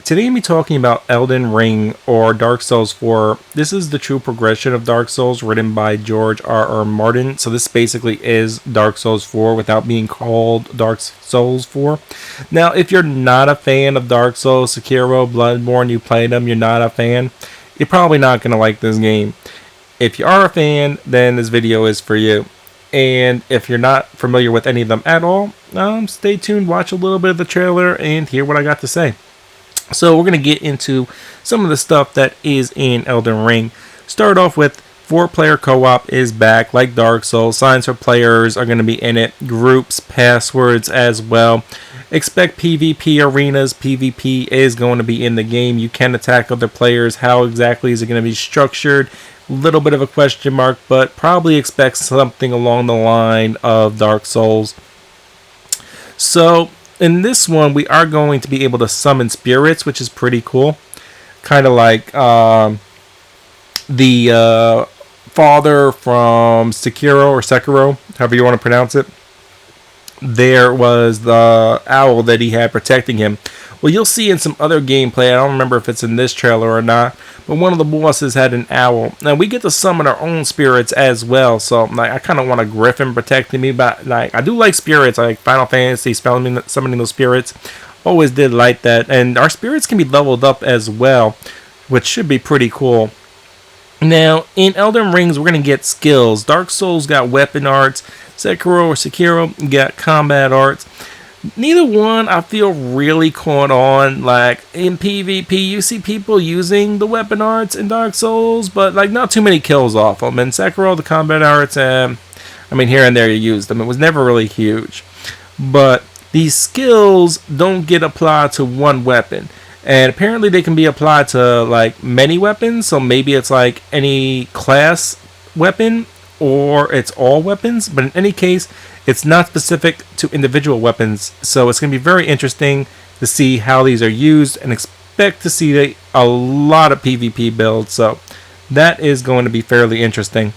Today I'm talking about Elden Ring or Dark Souls 4. This is the true progression of Dark Souls written by George R. R. Martin. So this basically is Dark Souls 4 without being called Dark Souls 4. Now, if you're not a fan of Dark Souls, Sekiro, Bloodborne, you played them, you're not a fan, you're probably not going to like this game. If you are a fan, then this video is for you. And if you're not familiar with any of them at all, stay tuned, watch a little bit of the trailer, and hear what I got to say. So we're going to get into some of the stuff that is in Elden Ring. Start off with 4-player co-op is back like Dark Souls. Signs for players are going to be in it. Groups, passwords as well. Expect PvP arenas. PvP is going to be in the game. You can attack other players. How exactly is it going to be structured? Little bit of a question mark, but probably expect something along the line of Dark Souls. So in this one, we are going to be able to summon spirits, which is pretty cool. Kind of like the father from Sekiro, however you want to pronounce it. There was the owl that he had protecting him. Well, you'll see in some other gameplay, I don't remember if it's in this trailer or not, but one of the bosses had an owl. Now, we get to summon our own spirits as well, so I kind of want a griffin protecting me, but I do like spirits, like Final Fantasy, summoning those spirits. Always did like that, and our spirits can be leveled up as well, which should be pretty cool. Now, in Elden Rings, we're going to get skills. Dark Souls got weapon arts. Sekiro got combat arts. Neither one I feel really caught on. Like in PvP, you see people using the weapon arts in Dark Souls, but like not too many kills off them. In Sekiro, the combat arts, here and there you use them. It was never really huge. But these skills don't get applied to one weapon. And apparently they can be applied to like many weapons. So maybe it's like any class weapon or it's all weapons. But in any case, it's not specific to individual weapons. So it's going to be very interesting to see how these are used and expect to see a lot of PvP builds. So that is going to be fairly interesting.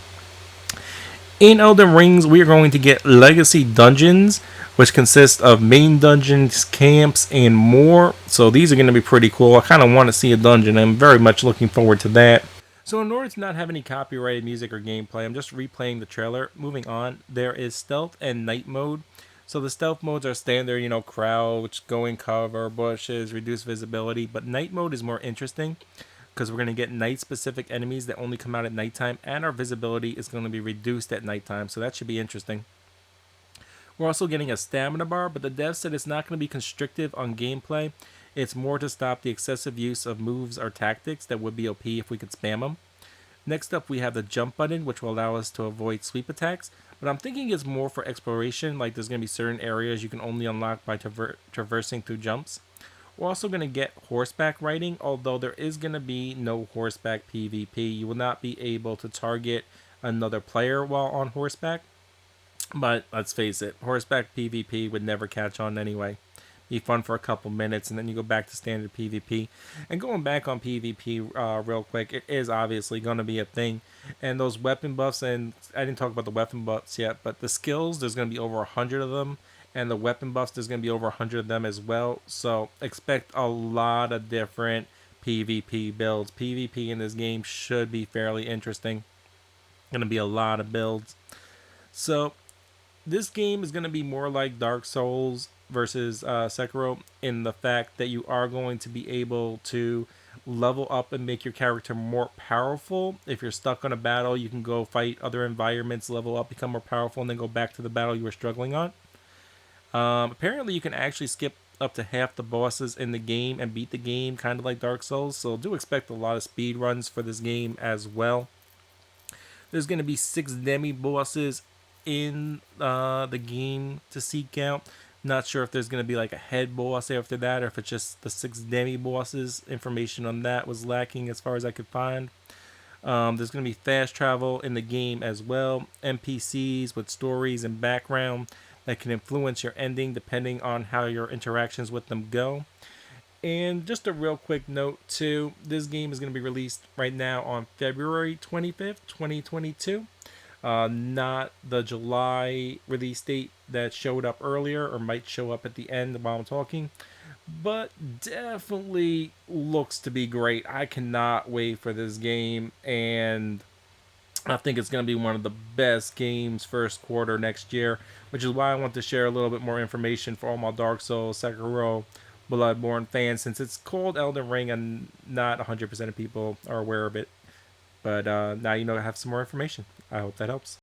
In Elden Rings, we are going to get legacy dungeons, which consist of main dungeons, camps, and more. So these are going to be pretty cool. I kind of want to see a dungeon. I'm very much looking forward to that. So in order to not have any copyrighted music or gameplay, I'm just replaying the trailer. Moving on, there is stealth and night mode. So the stealth modes are standard, crouch, go in cover, bushes, reduce visibility. But night mode is more interesting because we're going to get night-specific enemies that only come out at nighttime, and our visibility is going to be reduced at nighttime. So that should be interesting. We're also getting a stamina bar, but the dev said it's not going to be constrictive on gameplay. It's more to stop the excessive use of moves or tactics that would be OP if we could spam them. Next up, we have the jump button, which will allow us to avoid sweep attacks. But I'm thinking it's more for exploration, like there's going to be certain areas you can only unlock by traversing through jumps. We're also going to get horseback riding, although there is going to be no horseback PvP. You will not be able to target another player while on horseback. But let's face it, horseback PvP would never catch on anyway. Be fun for a couple minutes, and then you go back to standard PvP. And going back on PvP real quick, it is obviously going to be a thing. And those weapon buffs, and I didn't talk about the weapon buffs yet, but the skills, there's going to be over 100 of them. And the weapon buffs, there's going to be over 100 of them as well. So expect a lot of different PvP builds. PvP in this game should be fairly interesting. Going to be a lot of builds. So this game is going to be more like Dark Souls versus Sekiro in the fact that you are going to be able to level up and make your character more powerful. If you're stuck on a battle, you can go fight other environments, level up, become more powerful, and then go back to the battle you were struggling on. Apparently, you can actually skip up to half the bosses in the game and beat the game, kind of like Dark Souls. So do expect a lot of speed runs for this game as well. There's going to be 6 demi-bosses in the game to seek out. Not sure if there's going to be like a head boss after that, or if it's just the 6 demi-bosses. Information on that was lacking as far as I could find. There's going to be fast travel in the game as well. NPCs with stories and background that can influence your ending depending on how your interactions with them go. And just a real quick note too, this game is going to be released right now on February 25th, 2022. Not the July release date that showed up earlier or might show up at the end while I'm talking. but definitely looks to be great. I cannot wait for this game, and I think it's going to be one of the best games first quarter next year, which is why I want to share a little bit more information for all my Dark Souls, Sekiro, Bloodborne fans, since it's called Elden Ring and not 100% of people are aware of it. But now you know I have some more information. I hope that helps.